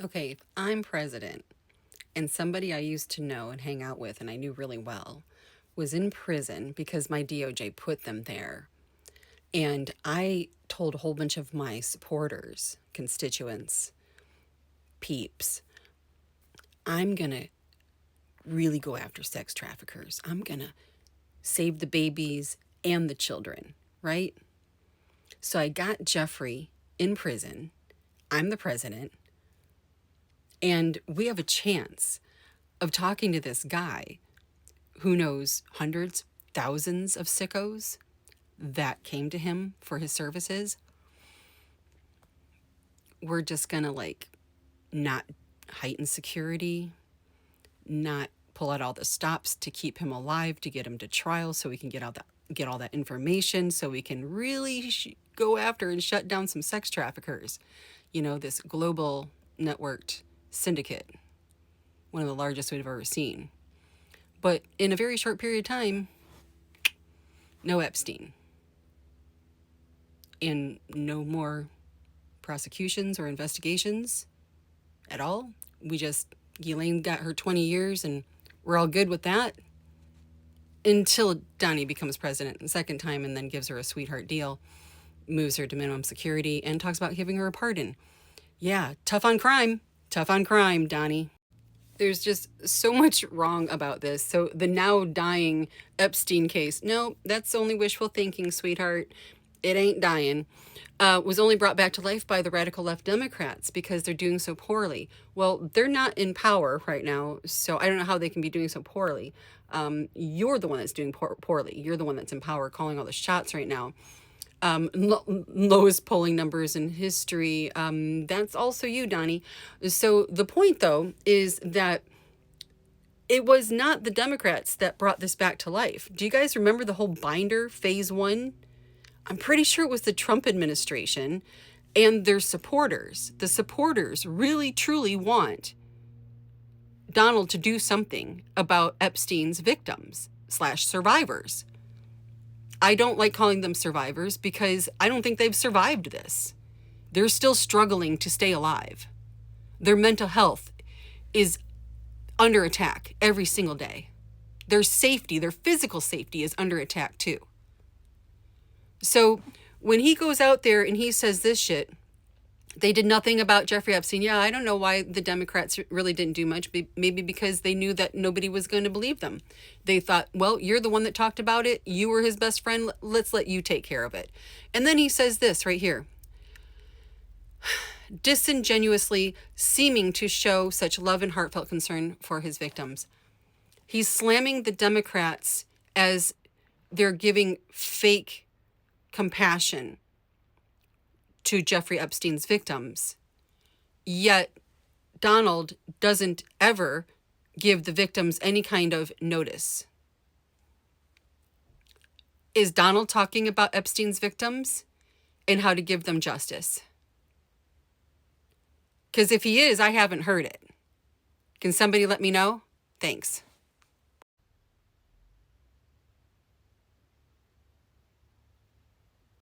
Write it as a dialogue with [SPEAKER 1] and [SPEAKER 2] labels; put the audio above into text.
[SPEAKER 1] Okay, if I'm president and somebody I used to know and hang out with and I knew really well was in prison because my DOJ put them there, and I told a whole bunch of my supporters, constituents, peeps, I'm going to really go after sex traffickers. I'm going to save the babies and the children, right? So I got Jeffrey in prison. I'm the president. And we have a chance of talking to this guy who knows hundreds, thousands of sickos that came to him for his services. We're just going to not heighten security, not pull out all the stops to keep him alive, to get him to trial so we can get all that information so we can really go after and shut down some sex traffickers. You know, this global networked syndicate, one of the largest we've ever seen. But in a very short period of time, no Epstein. And no more prosecutions or investigations at all. Ghislaine got her 20 years and we're all good with that until Donnie becomes president the second time and then gives her a sweetheart deal, moves her to minimum security, and talks about giving her a pardon. Yeah, tough on crime, Donnie. There's just so much wrong about this. So the now dying Epstein case, no, that's only wishful thinking, sweetheart. It ain't dying. Was only brought back to life by the radical left Democrats because they're doing so poorly. Well, they're not in power right now, so I don't know how they can be doing so poorly. You're the one that's doing poorly. You're the one that's in power, calling all the shots right now. Lowest polling numbers in history. That's also you, Donnie. So the point, though, is that it was not the Democrats that brought this back to life. Do you guys remember the whole binder phase one? I'm pretty sure it was the Trump administration and their supporters. The supporters really, truly want Donald to do something about Epstein's victims / survivors. I don't like calling them survivors because I don't think they've survived this. They're still struggling to stay alive. Their mental health is under attack every single day. Their safety, their physical safety is under attack too. So when he goes out there and he says this shit, they did nothing about Jeffrey Epstein. Yeah, I don't know why the Democrats really didn't do much. Maybe because they knew that nobody was going to believe them. They thought, well, you're the one that talked about it. You were his best friend. Let's let you take care of it. And then he says this right here. Disingenuously seeming to show such love and heartfelt concern for his victims. He's slamming the Democrats as they're giving fake compassion to Jeffrey Epstein's victims. Yet Donald doesn't ever give the victims any kind of notice. Is Donald talking about Epstein's victims and how to give them justice? Because if he is, I haven't heard it. Can somebody let me know? Thanks.